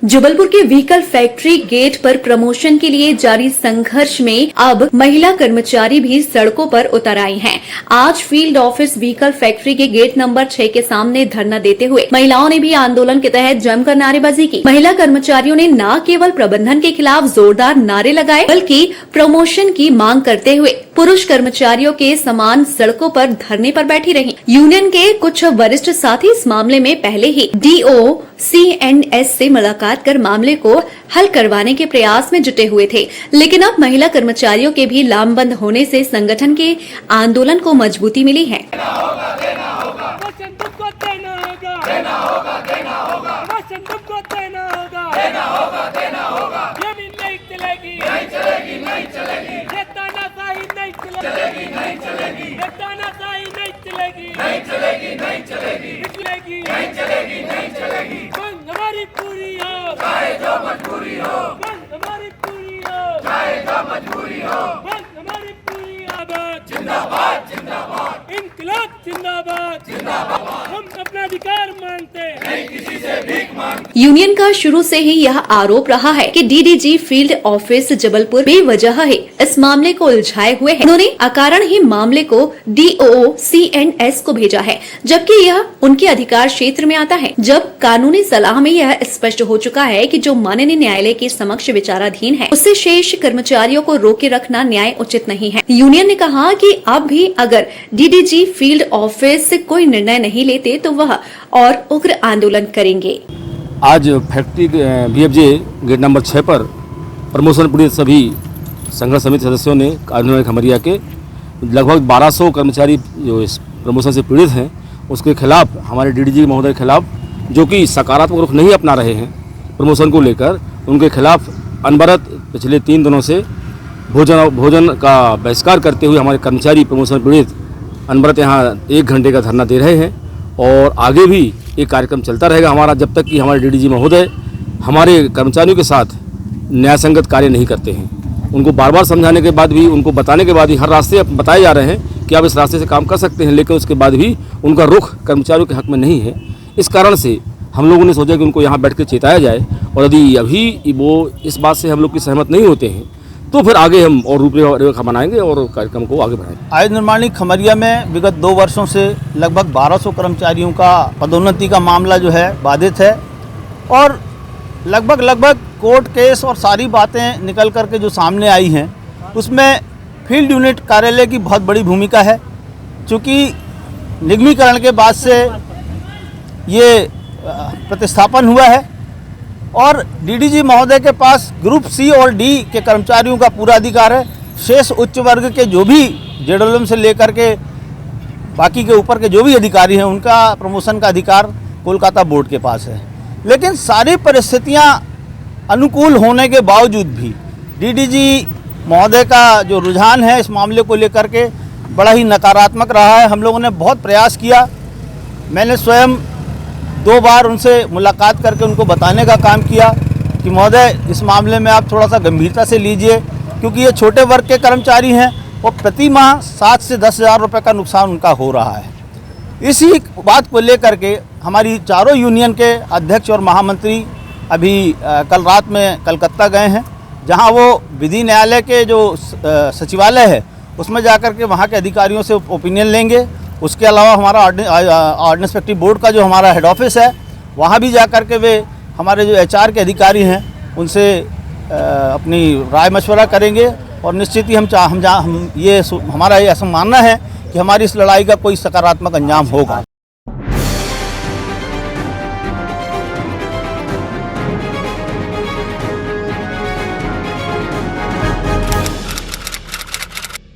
जबलपुर के vehicle factory gate पर promotion के लिए जारी संघर्ष में अब महिला कर्मचारी भी सड़कों पर उतर आई हैं। आज फील्ड ऑफिस व्हीकल फैक्ट्री के गेट नंबर 6 के सामने धरना देते हुए महिलाओं ने भी आंदोलन के तहत जमकर नारेबाजी की। महिला कर्मचारियों ने न केवल प्रबंधन के खिलाफ जोरदार नारे लगाए बल्कि प्रमोशन की मांग करते हुए पुरुष कर्मचारियों के समान सड़कों पर धरने पर बैठी रही। यूनियन के कुछ वरिष्ठ साथी इस मामले में पहले ही DO-CNS से मुलाकात कर मामले को हल करवाने के प्रयास में जुटे हुए थे, लेकिन अब महिला कर्मचारियों के भी लामबंद होने से संगठन के आंदोलन को मजबूती मिली है। हमारी पूरी हो, चाहे जो मजबूरी हो, हमारी पूरी हो, चाहे जो मजबूरी हो, हमारी पूरी आबाद जिंदाबाद जिंदाबाद, इनकलाब जिंदाबाद जिंदाबाद, हम अपना अधिकार मांगते हैं, नहीं किसी से भीख मांगते। यूनियन का शुरू से ही यह आरोप रहा है कि DDG फील्ड ऑफिस जबलपुर बेवजह ही इस मामले को उलझाए हुए है। उन्होंने अकारण ही मामले को DO-CNS को भेजा है, जबकि यह उनके अधिकार क्षेत्र में आता है। जब कानूनी सलाह में यह स्पष्ट हो चुका है कि जो माननीय न्यायालय के समक्ष विचाराधीन है, उससे शेष कर्मचारियों को रोके रखना न्याय उचित नहीं है। यूनियन ने कहा कि अब भी अगर DDG फील्ड ऑफिस कोई निर्णय नहीं लेते तो वह और उग्र आंदोलन करेंगे। आज फैक्ट्री BFJ गेट नंबर 6 पर प्रमोशन पीड़ित सभी संघर्ष समिति सदस्यों ने खमरिया के लगभग 1200 कर्मचारी जो इस प्रमोशन से पीड़ित हैं, उसके खिलाफ हमारे DDG महोदय के खिलाफ, जो कि सकारात्मक रुख नहीं अपना रहे हैं प्रमोशन को लेकर, उनके खिलाफ अनवरत पिछले 3 दिनों से भोजन का बहिष्कार करते हुए हमारे कर्मचारी प्रमोशन पीड़ित अनवरत यहाँ 1 घंटे का धरना दे रहे हैं। और आगे भी ये कार्यक्रम चलता रहेगा हमारा, जब तक कि हमारे DDG महोदय हमारे कर्मचारियों के साथ न्यायसंगत कार्य नहीं करते हैं। उनको बार बार समझाने के बाद भी, उनको बताने के बाद भी, हर रास्ते बताए जा रहे हैं कि आप इस रास्ते से काम कर सकते हैं, लेकिन उसके बाद भी उनका रुख कर्मचारियों के हक में नहीं है। इस कारण से हम लोगों ने सोचा कि उनको यहाँ बैठ कर चेताया जाए, और यदि अभी वो इस बात से हम लोग की सहमत नहीं होते हैं तो फिर आगे हम और रूपरेखा बनाएंगे और कार्यक्रम को आगे बढ़ाएंगे। आयुध निर्माणी खमरिया में विगत 2 वर्षों से लगभग 1200 कर्मचारियों का पदोन्नति का मामला जो है बाधित है, और लगभग कोर्ट केस और सारी बातें निकल करके जो सामने आई हैं, उसमें फील्ड यूनिट कार्यालय की बहुत बड़ी भूमिका है। चूँकि निगमीकरण के बाद से ये प्रतिस्थापन हुआ है और DDG महोदय के पास ग्रुप C और D के कर्मचारियों का पूरा अधिकार है। शेष उच्च वर्ग के जो भी जेडोलम से लेकर के बाकी के ऊपर के जो भी अधिकारी हैं, उनका प्रमोशन का अधिकार कोलकाता बोर्ड के पास है। लेकिन सारी परिस्थितियां अनुकूल होने के बावजूद भी DDG महोदय का जो रुझान है इस मामले को लेकर के बड़ा ही नकारात्मक रहा है। हम लोगों ने बहुत प्रयास किया, मैंने स्वयं 2 बार उनसे मुलाकात करके उनको बताने का काम किया कि महोदय इस मामले में आप थोड़ा सा गंभीरता से लीजिए, क्योंकि ये छोटे वर्ग के कर्मचारी हैं और प्रति माह 7 से 10 हज़ार रुपये का नुकसान उनका हो रहा है। इसी बात को लेकर के हमारी चारों यूनियन के अध्यक्ष और महामंत्री अभी कल रात में कलकत्ता गए हैं, जहां वो विधि न्यायालय के जो सचिवालय है उसमें जाकर के वहां के अधिकारियों से ओपिनियन लेंगे। उसके अलावा हमारा ऑर्डिनेंस फैक्ट्री बोर्ड का जो हमारा हेड ऑफिस है, वहाँ भी जाकर के वे हमारे जो HR के अधिकारी हैं उनसे अपनी राय मशवरा करेंगे, और निश्चित ही हमारा ये ऐसा मानना है कि हमारी इस लड़ाई का कोई सकारात्मक अंजाम होगा।